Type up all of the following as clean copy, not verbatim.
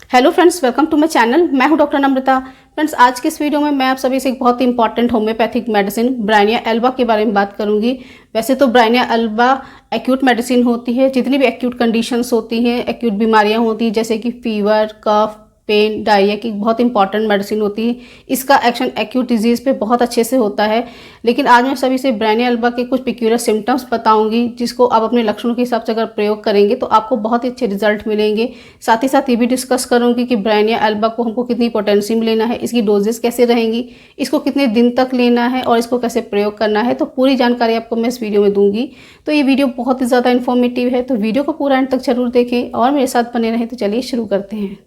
Hello friends, welcome to my channel. मैं हूं doctor नम्रता। Friends, आज के इस वीडियो में मैं आप सभी से एक बहुत ही important homeopathic medicine Bryonia alba के बारे में बात करूंगी। वैसे तो ब्राइनिया एल्बा एक्यूट मेडिसिन होती है। जितनी भी एक्यूट कंडीशंस होती हैं, एक्यूट बीमारियां होती हैं जैसे कि फीवर, कफ, पेन, डायरिया की बहुत इंपॉर्टेंट मेडिसिन होती है। इसका एक्शन एक्यूट डिजीज़ पे बहुत अच्छे से होता है। लेकिन आज मैं सभी से ब्राइनिया एल्बा के कुछ पिक्यूलर सिम्टम्स बताऊंगी, जिसको आप अपने लक्षणों के हिसाब से अगर प्रयोग करेंगे तो आपको बहुत ही अच्छे रिजल्ट मिलेंगे। साथ ही साथ ये भी डिस्कस करूंगी कि ब्राइनिया एल्बा को हमको कितनी पोटेंशियम लेना है, इसकी डोजेस कैसे रहेंगी, इसको कितने दिन तक लेना है और इसको कैसे प्रयोग करना है। तो पूरी जानकारी आपको मैं इस वीडियो में दूंगी। तो ये वीडियो बहुत ही ज़्यादा इन्फॉर्मेटिव है, तो वीडियो को पूरा एंड तक जरूर देखें और मेरे साथ बने रहें। तो चलिए शुरू करते हैं।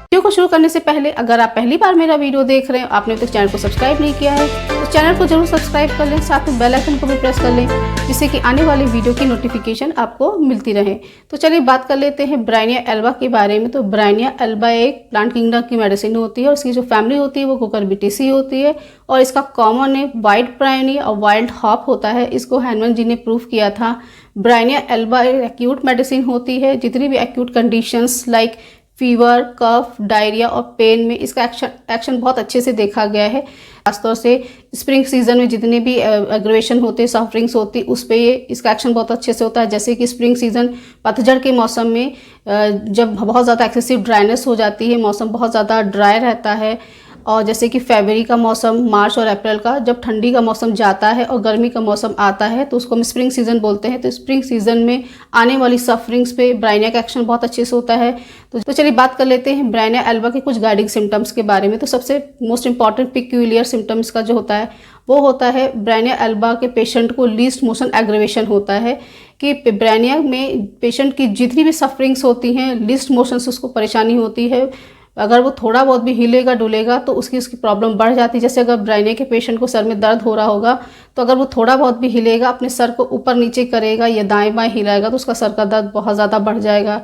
वीडियो को शुरू करने से पहले अगर आप पहली बार मेरा वीडियो देख रहे हैं, आपने अभी तक चैनल को सब्सक्राइब नहीं किया है तो चैनल को जरूर सब्सक्राइब कर लें, साथ में बेल आइकन को भी प्रेस कर लें, जिससे कि आने वाली वीडियो की नोटिफिकेशन आपको मिलती रहे। तो चलिए बात कर लेते हैं ब्राइनिया एल्बा के बारे में। तो ब्राइनिया एल्बा एक प्लांट किंगडम की मेडिसिन होती है और इसकी जो फैमिली होती है वो कुकुरबिटेसी होती है और इसका कॉमन नेम वाइट ब्राइनी और वाइल्ड हॉप होता है। इसको हैनमन जी ने प्रूव किया था। ब्राइनिया एल्बा एक एक्यूट मेडिसिन होती है। जितनी भी एक्यूट कंडीशंस लाइक फीवर, कफ, डायरिया और पेन में इसका एक्शन बहुत अच्छे से देखा गया है। खासतौर से स्प्रिंग सीजन में जितने भी एग्रेवेशन होते हैं, सफरिंग्स होती है, उस पर इसका एक्शन बहुत अच्छे से होता है। जैसे कि स्प्रिंग सीजन पतझड़ के मौसम में जब बहुत ज़्यादा एक्सेसिव ड्राइनेस हो जाती है, मौसम बहुत ज़्यादा ड्राई रहता है, और जैसे कि फरवरी का मौसम, मार्च और अप्रैल का, जब ठंडी का मौसम जाता है और गर्मी का मौसम आता है तो उसको हम स्प्रिंग सीजन बोलते हैं। तो स्प्रिंग सीजन में आने वाली सफरिंग्स पे ब्राइनिया का एक्शन बहुत अच्छे से होता है। तो चलिए बात कर लेते हैं ब्राइनिया एल्बा के कुछ गाइडिंग सिम्टम्स के बारे में। तो सबसे मोस्ट इंपॉर्टेंट पिक्यूलियर सिम्टम्स का जो होता है वो होता है ब्राइनिया एल्बा के पेशेंट को लीस्ट मोशन एग्रेवेशन होता है। कि ब्राइनिया में पेशेंट की जितनी भी सफरिंग्स होती हैं, लीस्ट मोशन से उसको परेशानी होती है। अगर वो थोड़ा बहुत भी हिलेगा डुलेगा तो उसकी प्रॉब्लम बढ़ जाती है। जैसे अगर ब्राइनिया के पेशेंट को सर में दर्द हो रहा होगा तो अगर वो थोड़ा बहुत भी हिलेगा, अपने सर को ऊपर नीचे करेगा या दाएं बाएं हिलाएगा तो उसका सर का दर्द बहुत ज़्यादा बढ़ जाएगा।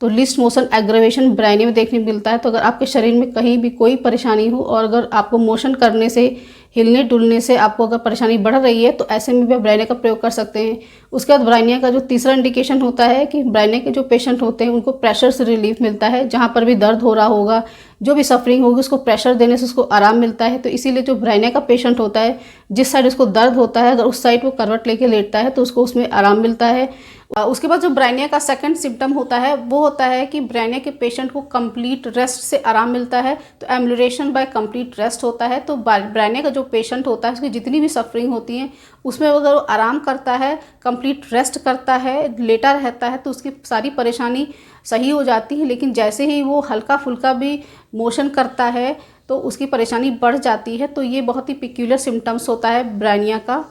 तो लीस्ट मोशन एग्रेवेशन ब्राइनिया में देखने को मिलता है। तो अगर आपके शरीर में कहीं भी कोई परेशानी हो और अगर आपको मोशन करने से, हिलने डुलने से आपको अगर परेशानी बढ़ रही है तो ऐसे में भी आप ब्राइनिया का प्रयोग कर सकते हैं। उसके बाद ब्राइनिया का जो तीसरा इंडिकेशन होता है कि ब्राइनिया के जो पेशेंट होते हैं उनको प्रेशर से रिलीफ मिलता है। जहाँ पर भी दर्द हो रहा होगा, जो भी सफरिंग होगी, उसको प्रेशर देने से उसको आराम मिलता है। तो इसीलिए जो ब्राइनिया का पेशेंट होता है, जिस साइड उसको दर्द होता है, अगर उस साइड वो करवट लेके लेटता है तो उसको उसमें आराम मिलता है। उसके बाद जो ब्राइनिया का सेकंड सिम्टम होता है वो होता है कि ब्राइनिया के पेशेंट को कंप्लीट रेस्ट से आराम मिलता है। तो एम्बुलेशन बाय कंप्लीट रेस्ट होता है। तो ब्राइनिया का जो पेशेंट होता है उसकी जितनी भी सफरिंग होती है उसमें अगर वो आराम करता है, कंप्लीट रेस्ट करता है, लेटा रहता है तो उसकी सारी परेशानी सही हो जाती है। लेकिन जैसे ही वो हल्का फुल्का भी मोशन करता है तो उसकी परेशानी बढ़ जाती है। तो ये बहुत ही पिक्यूलर सिम्टम्स होता है ब्राइनिया का।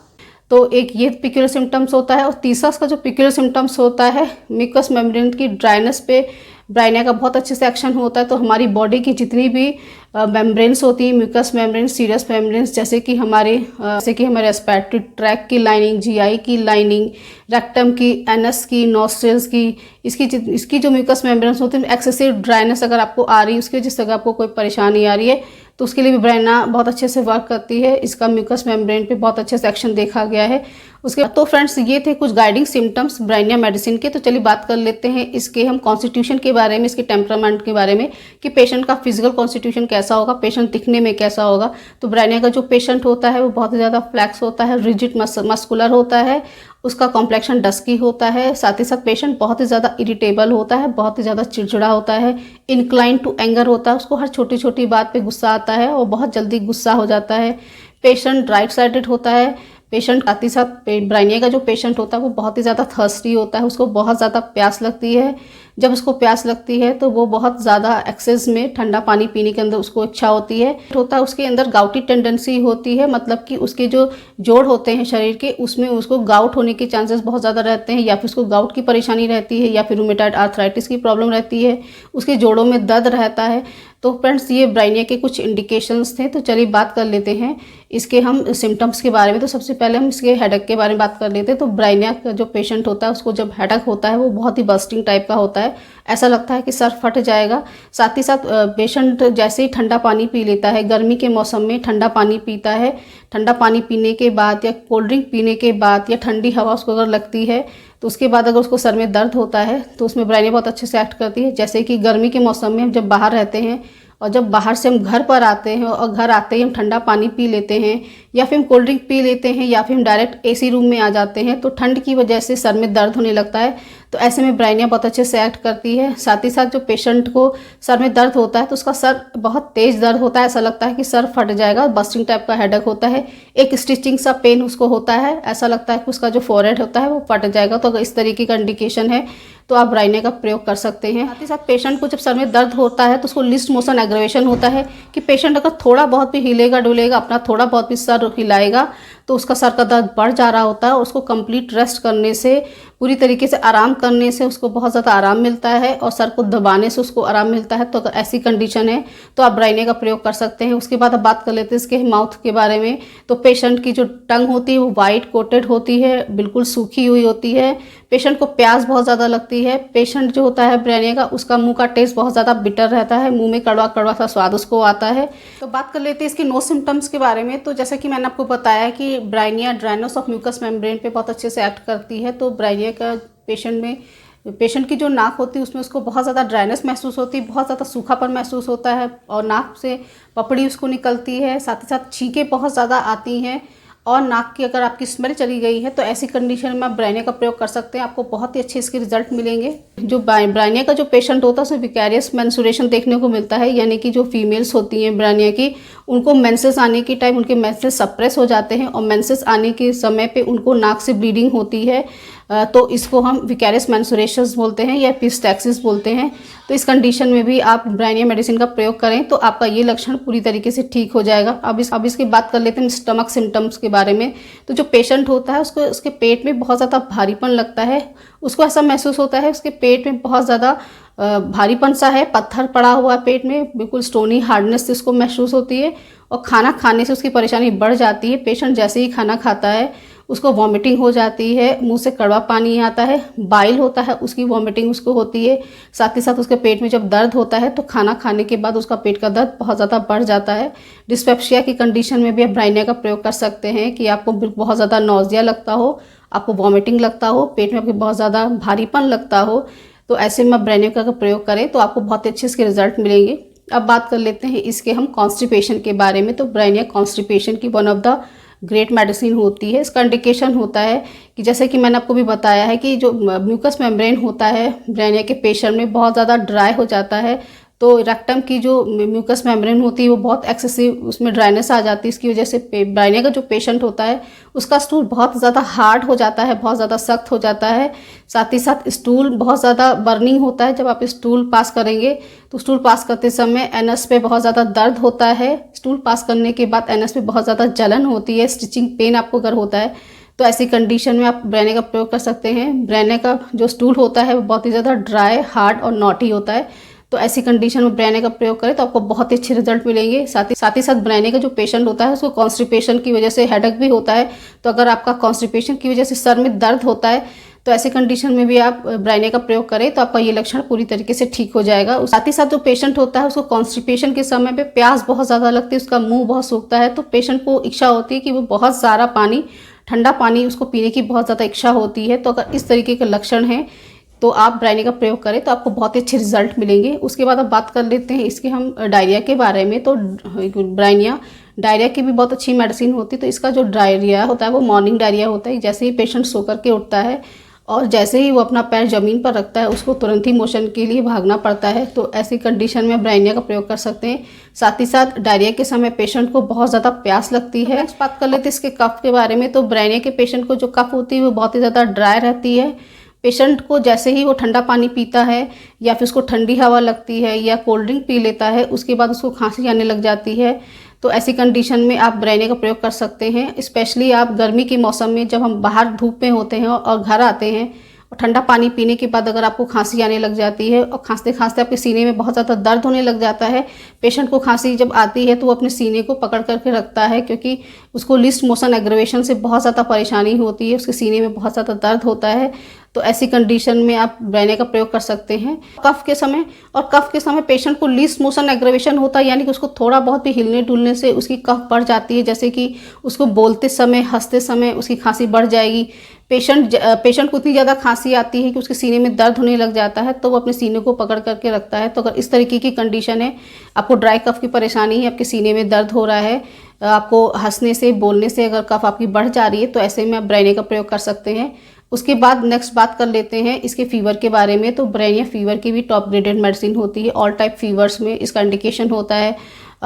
तो एक ये पिक्यूलर सिम्टम्स होता है। और तीसरा इसका जो पिक्यूलर सिम्टम्स होता है, म्यूकस मेम्ब्रेन की ड्राइनेस पे ब्राइनिया का बहुत अच्छे से एक्शन होता है। तो हमारी बॉडी की जितनी भी मेम्ब्रेन्स होती हैं, म्यूकस मेम्ब्रेन, सीरस मेम्ब्रेन्स, जैसे कि हमारे रेस्पिरेटरी ट्रैक की लाइनिंग, जीआई की लाइनिंग, रेक्टम की, एनस की, नॉस्ट्रल्स की, इसकी जो म्यूकस मेम्ब्रेन्स होती हैं, एक्सेसिव ड्राइनेस अगर आपको आ रही है, उसकी वजह से अगर आपको कोई परेशानी आ रही है तो उसके लिए भी ब्राइनिया बहुत अच्छे से वर्क करती है। इसका म्यूकस मेम्ब्रेन पे बहुत अच्छे से एक्शन देखा गया है। उसके तो फ्रेंड्स, ये थे कुछ गाइडिंग सिम्टम्स ब्राइनिया मेडिसिन के। तो चलिए बात कर लेते हैं इसके हम कॉन्स्टिट्यूशन के बारे में, इसके टेम्परामेंट के बारे में कि पेशेंट का फिजिकल कॉन्स्टिट्यूशन कैसा होगा, पेशेंट दिखने में कैसा होगा। तो ब्राइनिया का जो पेशेंट होता है वो बहुत ज़्यादा फ्लैक्स होता है, रिजिड मस्कुलर होता है, उसका कॉम्प्लेक्शन डस्की होता है। साथ ही साथ पेशेंट बहुत ही ज़्यादा इरिटेबल होता है, बहुत ही ज़्यादा चिड़चिड़ा होता है, इंक्लाइन टू एंगर होता है, उसको हर छोटी छोटी बात पे गुस्सा आता है और बहुत जल्दी गुस्सा हो जाता है। पेशेंट राइट साइडेड होता है। पेशेंट साथ ही साथ ब्राइनिया का जो पेशेंट होता है वो बहुत ही ज़्यादा थर्स्टी होता है, उसको बहुत ज़्यादा प्यास लगती है। जब उसको प्यास लगती है तो वो बहुत ज़्यादा एक्सेस में ठंडा पानी पीने के अंदर उसको इच्छा होती है। उसके अंदर गाउटी टेंडेंसी होती है, मतलब कि उसके जो जोड़ होते हैं शरीर के, उसमें उसको गाउट होने के चांसेस बहुत ज़्यादा रहते हैं, या फिर उसको गाउट की परेशानी रहती है, या फिर रूमेटॉइड आर्थराइटिस की प्रॉब्लम रहती है, उसके जोड़ों में दर्द रहता है। तो फ्रेंड्स, ये ब्राइनिया के कुछ इंडिकेशंस थे। तो चलिए बात कर लेते हैं इसके हम सिम्टम्स के बारे में। तो सबसे पहले हम इसके हेडेक के बारे में बात कर लेते हैं। तो ब्राइनिया का जो पेशेंट होता है उसको जब हेडेक होता है वो बहुत ही बर्स्टिंग टाइप का होता है, है, ऐसा लगता है कि सर फट जाएगा। साथ ही साथ पेशेंट जैसे ही ठंडा पानी पी लेता है, गर्मी के मौसम में ठंडा पानी पीता है, ठंडा पानी पीने के बाद या कोल्ड ड्रिंक पीने के बाद या ठंडी हवा उसको अगर लगती है तो उसके बाद अगर उसको सर में दर्द होता है तो उसमें ब्रायनिया बहुत अच्छे से एक्ट करती है। जैसे कि गर्मी के मौसम में हम जब बाहर रहते हैं और जब बाहर से हम घर पर आते हैं और घर आते ही हम ठंडा पानी पी लेते हैं या फिर हम कोल्ड ड्रिंक पी लेते हैं या फिर हम डायरेक्ट एसी रूम में आ जाते हैं तो ठंड की वजह से सर में दर्द होने लगता है। तो ऐसे में ब्रायनिया बहुत अच्छे से एक्ट करती है। साथ ही साथ जो पेशेंट को सर में दर्द होता है तो उसका सर बहुत तेज़ दर्द होता है, ऐसा लगता है कि सर फट जाएगा, बस्टिंग टाइप का हेडेक होता है, एक स्टिचिंग सा पेन उसको होता है, ऐसा लगता है कि उसका जो फोरहेड होता है वो फट जाएगा। तो अगर इस तरीके का इंडिकेशन है तो आप ब्रायनिया का प्रयोग कर सकते हैं। साथ ही साथ पेशेंट को जब सर में दर्द होता है तो उसको लिस्ट मोशन एग्रेवेशन होता है कि पेशेंट अगर थोड़ा बहुत भी हिलेगा डुलेगा, अपना थोड़ा बहुत भी सर हिलाएगा तो उसका सर का दर्द बढ़ जा रहा होता है। और उसको कंप्लीट रेस्ट करने से, पूरी तरीके से आराम करने से उसको बहुत ज़्यादा आराम मिलता है और सर को दबाने से उसको आराम मिलता है। तो अगर ऐसी कंडीशन है तो आप ब्रायनिया का प्रयोग कर सकते हैं। उसके बाद अब बात कर लेते हैं इसके माउथ के बारे में। तो पेशेंट की जो टंग होती है वो वाइट कोटेड होती है, बिल्कुल सूखी हुई होती है, पेशेंट को प्यास बहुत ज़्यादा लगती है। पेशेंट जो होता है ब्रायनिया का, उसका मुंह का टेस्ट बहुत ज़्यादा बिटर रहता है, मुंह में कड़वा कड़वा सा स्वाद उसको आता है। तो बात कर लेते हैं इसके नो सिम्टम्स के बारे में। तो जैसा कि मैंने आपको बताया कि Bryonia dryness of mucous membrane पे बहुत अच्छे से एक्ट करती है। तो ब्रायनिया का पेशेंट की जो नाक होती है उसमें उसको बहुत ज़्यादा ड्राइनेस महसूस होती है, बहुत ज़्यादा सूखापन महसूस होता है और नाक से पपड़ी उसको निकलती है। साथ ही साथ छींकें बहुत ज़्यादा आती हैं और नाक की अगर आपकी स्मेल चली गई है तो ऐसी कंडीशन में आप ब्रायनिया का प्रयोग कर सकते हैं, आपको बहुत ही अच्छे इसके रिजल्ट मिलेंगे। जो ब्रायनिया का जो पेशेंट होता है उसमें विकैरियस मेंस्ट्रुएशन देखने को मिलता है, यानी कि जो फीमेल्स होती हैं ब्रायनिया की, उनको मेंसेस आने के टाइम उनके मेंसेस सप्रेस हो जाते हैं और मेंसेस आने के समय पे उनको नाक से ब्लीडिंग होती है। तो इसको हम विकैरियस मेंस्ट्रुएशंस बोलते हैं या एपिस्टैक्सिस बोलते हैं। तो इस कंडीशन में भी आप ब्रायनिया मेडिसिन का प्रयोग करें तो आपका ये लक्षण पूरी तरीके से ठीक हो जाएगा। अब इसकी बात कर लेते हैं स्टमक सिम्टम्स के बारे में। तो जो पेशेंट होता है उसके पेट में बहुत ज़्यादा भारीपन लगता है, उसको ऐसा महसूस होता है उसके पेट में बहुत ज़्यादा भारीपन सा है, पत्थर पड़ा हुआ है पेट में, बिल्कुल स्टोनी हार्डनेस उसको महसूस होती है और खाना खाने से उसकी परेशानी बढ़ जाती है। पेशेंट जैसे ही खाना खाता है उसको वॉमिटिंग हो जाती है, मुंह से कड़वा पानी आता है, बाइल होता है, उसकी वॉमिटिंग उसको होती है। साथ ही साथ उसके पेट में जब दर्द होता है तो खाना खाने के बाद उसका पेट का दर्द बहुत ज़्यादा बढ़ जाता है। डिस्पेप्सिया की कंडीशन में भी आप ब्रायनिया का प्रयोग कर सकते हैं कि आपको बहुत ज़्यादा नौजिया लगता हो, आपको वॉमिटिंग लगता हो, पेट में आपको बहुत ज़्यादा भारीपन लगता हो, तो ऐसे में आप ब्रायनिया का प्रयोग करें तो आपको बहुत अच्छे इसके रिजल्ट मिलेंगे। अब बात कर लेते हैं इसके हम कॉन्स्टिपेशन के बारे में। तो ब्रायनिया कॉन्स्टिपेशन की one of the great medicine होती है। इसका इंडिकेशन होता है कि जैसे कि मैंने आपको भी बताया है कि जो म्यूकस मेम्ब्रेन होता है ब्रायनिया के पेशेंट में बहुत ज़्यादा ड्राई हो जाता है। तो रेक्टम की जो म्यूकस मेम्ब्रेन होती है वो बहुत एक्सेसिव उसमें ड्राइनेस आ जाती है। इसकी वजह से ब्रायनिया का जो पेशेंट होता है उसका स्टूल बहुत ज़्यादा हार्ड हो जाता है, बहुत ज़्यादा सख्त हो जाता है। साथ ही साथ स्टूल बहुत ज़्यादा बर्निंग होता है। जब आप स्टूल पास करेंगे तो स्टूल पास करते समय एनस पे बहुत ज़्यादा दर्द होता है। स्टूल पास करने के बाद एनस पे बहुत ज़्यादा जलन होती है, स्टिचिंग पेन आपको अगर होता है तो ऐसी कंडीशन में आप ब्रायनिया का प्रयोग कर सकते हैं। ब्रायनिया का जो स्टूल होता है वो बहुत ही ज़्यादा ड्राई, हार्ड और नॉटी होता है। तो ऐसी कंडीशन में ब्रायनिया का प्रयोग करें तो आपको बहुत ही अच्छे रिजल्ट मिलेंगे। साथ ही साथ ब्रायनिया का जो पेशेंट होता है उसको कॉन्स्टिपेशन की वजह से हेडेक भी होता है। तो अगर आपका कॉन्स्टिपेशन की वजह से सर में दर्द होता है तो ऐसी कंडीशन में भी आप ब्रायनिया का प्रयोग करें तो आपका ये लक्षण पूरी तरीके से ठीक हो जाएगा। साथ ही साथ जो पेशेंट होता है उसको कॉन्स्टिपेशन के समय पे प्यास बहुत ज़्यादा लगती है, उसका मुंह बहुत सूखता है, तो पेशेंट को इच्छा होती है कि वो बहुत सारा पानी, ठंडा पानी उसको पीने की बहुत ज़्यादा इच्छा होती है। तो अगर इस तरीके के लक्षण हैं तो आप ब्रायनिया का प्रयोग करें तो आपको बहुत ही अच्छे रिजल्ट मिलेंगे। उसके बाद अब बात कर लेते हैं इसके हम डायरिया के बारे में। तो ब्रायनिया डायरिया की भी बहुत अच्छी मेडिसिन होती है। तो इसका जो डायरिया होता है वो मॉर्निंग डायरिया होता है। जैसे ही पेशेंट सो करके उठता है और जैसे ही वो अपना पैर ज़मीन पर रखता है उसको तुरंत ही मोशन के लिए भागना पड़ता है। तो ऐसी कंडीशन में ब्रायनिया का प्रयोग कर सकते हैं। साथ ही साथ डायरिया के समय पेशेंट को बहुत ज़्यादा प्यास लगती है। नेक्स्ट बात कर लेते हैं इसके कफ के बारे में। तो ब्रायनिया के पेशेंट को जो कफ होती है वो बहुत ही ज़्यादा ड्राई रहती है। पेशेंट को जैसे ही वो ठंडा पानी पीता है या फिर उसको ठंडी हवा लगती है या कोल्ड ड्रिंक पी लेता है उसके बाद उसको खांसी आने लग जाती है। तो ऐसी कंडीशन में आप ब्रायनिया का प्रयोग कर सकते हैं। स्पेशली आप गर्मी के मौसम में जब हम बाहर धूप में होते हैं और घर आते हैं और ठंडा पानी पीने के बाद अगर आपको खांसी आने लग जाती है और खांसते खांसते आपके सीने में बहुत ज़्यादा दर्द होने लग जाता है। पेशेंट को खांसी जब आती है तो वो अपने सीने को पकड़ करके रखता है क्योंकि उसको लिस्ट मोशन एग्रेवेशन से बहुत ज़्यादा परेशानी होती है, उसके सीने में बहुत ज़्यादा दर्द होता है। तो ऐसी कंडीशन में आप ब्रायनिया का प्रयोग कर सकते हैं। कफ के समय पेशेंट को लीस्ट मोशन एग्रेवेशन होता है, यानी कि उसको थोड़ा बहुत भी हिलने डुलने से उसकी कफ बढ़ जाती है, जैसे कि उसको बोलते समय, हंसते समय उसकी खांसी बढ़ जाएगी। पेशेंट को इतनी ज़्यादा खांसी आती है कि उसके सीने में दर्द होने लग जाता है, तो वो अपने सीने को पकड़ करके रखता है। तो अगर इस तरीके की कंडीशन है, आपको ड्राई कफ की परेशानी है, आपके सीने में दर्द हो रहा है, आपको हंसने से, बोलने से अगर कफ आपकी बढ़ जा रही है, तो ऐसे में आप ब्रायनिया का प्रयोग कर सकते हैं। उसके बाद नेक्स्ट बात कर लेते हैं इसके फीवर के बारे में। तो ब्रायनिया फीवर की भी टॉप ग्रेडेड मेडिसिन होती है। ऑल टाइप फीवर्स में इसका इंडिकेशन होता है।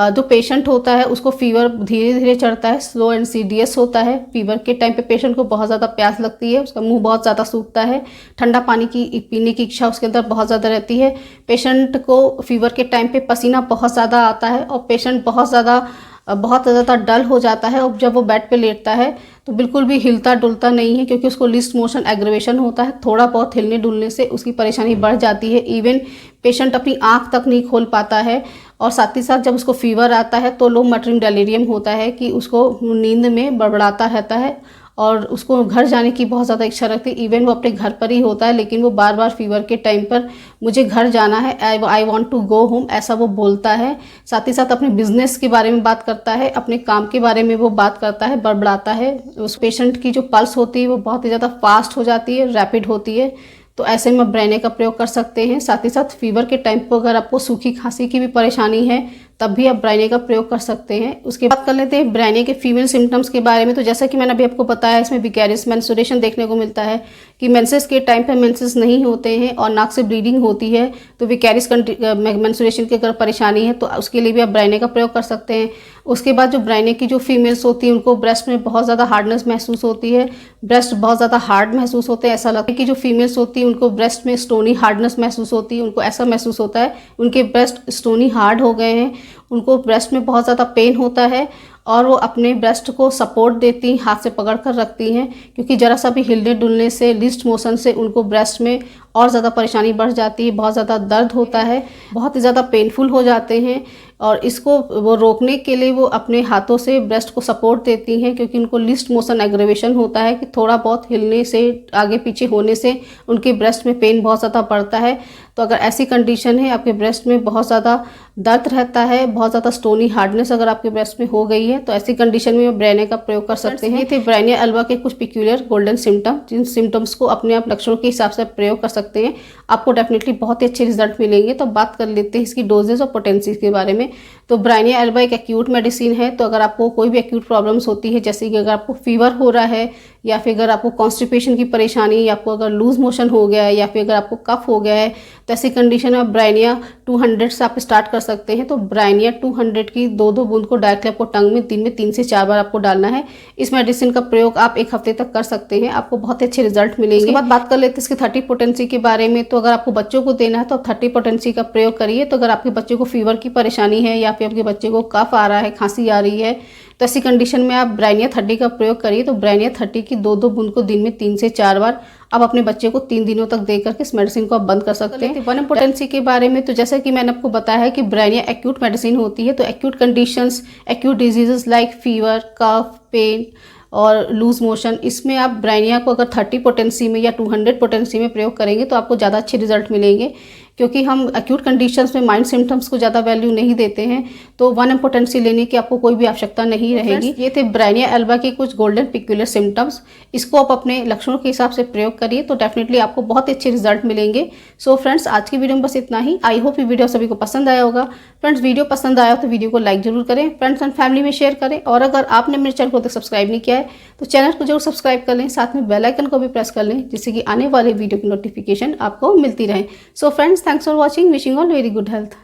जो पेशेंट होता है उसको फीवर धीरे धीरे चढ़ता है, स्लो एंड सीरियस होता है। फीवर के टाइम पे पेशेंट को बहुत ज़्यादा प्यास लगती है, उसका मुंह बहुत ज़्यादा सूखता है, ठंडा पानी की पीने की इच्छा उसके अंदर बहुत ज़्यादा रहती है। पेशेंट को फीवर के टाइम पे पसीना बहुत ज़्यादा आता है और पेशेंट बहुत ज़्यादा डल हो जाता है। और जब वो बेड पे लेटता है तो बिल्कुल भी हिलता डुलता नहीं है, क्योंकि उसको लीस्ट मोशन एग्रेवेशन होता है। थोड़ा बहुत हिलने डुलने से उसकी परेशानी बढ़ जाती है। इवन पेशेंट अपनी आंख तक नहीं खोल पाता है। और साथ ही साथ जब उसको फीवर आता है तो लो मटरिंग डेलीरियम होता है कि उसको नींद में बड़बड़ाता रहता है और उसको घर जाने की बहुत ज़्यादा इच्छा रखती है। इवन वो अपने घर पर ही होता है, लेकिन वो बार बार फीवर के टाइम पर मुझे घर जाना है, I want to go home, ऐसा वो बोलता है। साथ ही साथ अपने बिजनेस के बारे में बात करता है, अपने काम के बारे में वो बात करता है, बड़बड़ाता है। उस पेशेंट की जो पल्स होती है वो बहुत ही ज़्यादा फास्ट हो जाती है, रैपिड होती है। तो ऐसे में ब्रायनिया का प्रयोग कर सकते हैं। साथ ही साथ फीवर के टाइम पर अगर आपको सूखी खांसी की भी परेशानी है तब भी आप ब्रायनिया का प्रयोग कर सकते हैं। उसके बाद कर लेते हैं ब्रायनिया के फीमेल सिम्टम्स के बारे में। तो जैसा कि मैंने अभी आपको बताया, इसमें विकैरियस मेंस्ट्रुएशन देखने को मिलता है कि मेंसेस के टाइम पर मेंसेस नहीं होते हैं और नाक से ब्लीडिंग होती है। तो विकैरियस मेंस्ट्रुएशन की अगर परेशानी है तो उसके लिए भी आप ब्रायनिया का प्रयोग कर सकते हैं। उसके बाद जो ब्रायनिया की जो फीमेल्स होती हैं उनको ब्रेस्ट में बहुत ज़्यादा हार्डनेस महसूस होती है, ब्रेस्ट बहुत ज़्यादा हार्ड महसूस होते हैं। ऐसा लगता है कि जो फीमेल्स होती हैं उनको ब्रेस्ट में स्टोनी हार्डनेस महसूस होती है, उनको ऐसा महसूस होता है उनके ब्रेस्ट स्टोनी हार्ड हो गए हैं, उनको ब्रेस्ट में बहुत ज़्यादा पेन होता है और वो अपने ब्रेस्ट को सपोर्ट देती, हाथ से पकड़ कर रखती हैं, क्योंकि ज़रा सा भी हिलने डुलने से, लीस्ट मोशन से उनको ब्रेस्ट में और ज़्यादा परेशानी बढ़ जाती है, बहुत ज़्यादा दर्द होता है, बहुत ही ज़्यादा पेनफुल हो जाते हैं। और इसको वो रोकने के लिए वो अपने हाथों से ब्रेस्ट को सपोर्ट देती हैं, क्योंकि उनको लीस्ट मोशन एग्रेवेशन होता है कि थोड़ा बहुत हिलने से, आगे पीछे होने से उनके ब्रेस्ट में पेन बहुत ज़्यादा बढ़ता है। तो अगर ऐसी कंडीशन है, आपके ब्रेस्ट में बहुत ज़्यादा दर्द रहता है, बहुत ज़्यादा स्टोनी हार्डनेस अगर आपके ब्रेस्ट में हो गई है, तो ऐसी कंडीशन में ब्रायनिया का प्रयोग कर सकते हैं। ये थे ब्रायनिया अल्बा के कुछ पिक्यूलियर गोल्डन सिम्टम, जिन सिम्टम्स को अपने आप लक्षणों के हिसाब से प्रयोग कर सकते हैं, आपको डेफिनेटली बहुत ही अच्छे रिजल्ट मिलेंगे। तो बात कर लेते हैं इसकी डोजेज और पोटेंसी के बारे में। तो ब्रायनिया अल्बा एक एक्यूट मेडिसिन है। तो अगर आपको कोई भी एक्यूट प्रॉब्लम्स होती है, जैसे कि अगर आपको फीवर हो रहा है, या फिर अगर आपको कॉन्स्टिपेशन की परेशानी, या आपको अगर लूज मोशन हो गया है, या फिर अगर आपको कफ हो गया है, तो ऐसी कंडीशन में ब्रायनिया 200 से आप स्टार्ट कर सकते हैं। तो ब्रायनिया 200 की 2-2 बूंद को डायरेक्टली आपको टंग में दिन में 3 से 4 बार आपको डालना है। इस मेडिसिन का प्रयोग आप 1 हफ्ते तक कर सकते हैं, आपको बहुत अच्छे रिजल्ट मिलेंगे। उसके बाद बात कर लेते हैं इसकी 30 पोटेंसी के बारे में। तो अगर आपको बच्चों को देना है तो आप 30 पोटेंसी का प्रयोग करिए। तो अगर आपके बच्चे को फीवर की परेशानी है, या फिर आपके बच्चे को कफ आ रहा है, खांसी आ रही है, तो ऐसी कंडीशन में आप ब्रायनिया 30 का प्रयोग करिए। तो ब्रायनिया 30 की 2-2 बूंद को दिन में 3 से 4 बार आप अपने बच्चे को 3 दिनों तक दे करके इस मेडिसिन को आप बंद कर सकते हैं। वन पोटेंसी के बारे में, तो जैसा कि मैंने आपको बताया है कि ब्रायनिया एक्यूट मेडिसिन होती है। तो acute conditions, acute diseases like fever, cough, pain और लूज मोशन, इसमें आप ब्रायनिया को अगर 30 पोटेंसी में या 200 पोटेंसी में प्रयोग करेंगे तो आपको ज़्यादा अच्छे रिजल्ट मिलेंगे, क्योंकि हम एक्यूट कंडीशंस में माइल्ड सिम्टम्स को ज़्यादा वैल्यू नहीं देते हैं। तो 1 पोटेंसी लेने की आपको कोई भी आवश्यकता नहीं रहेगी। ये थे ब्रायनिया अल्बा के कुछ गोल्डन पिक्यूलियर सिम्टम्स। इसको आप अपने लक्षणों के हिसाब से प्रयोग करिए तो डेफिनेटली आपको बहुत अच्छे रिजल्ट मिलेंगे। सो फ्रेंड्स, आज की वीडियो में बस इतना ही। आई होप ये वीडियो सभी को पसंद आया होगा। फ्रेंड्स, वीडियो पसंद आया तो वीडियो को लाइक जरूर करें, फ्रेंड्स एंड फैमिली में शेयर करें, और अगर आपने मेरे चैनल को तक सब्सक्राइब नहीं किया है तो चैनल को जरूर सब्सक्राइब कर लें, साथ में बेल आइकन को भी प्रेस कर लें, जिससे कि आने वाले वीडियो की नोटिफिकेशन आपको मिलती रहे। So friends, thanks for watching, wishing all very good health.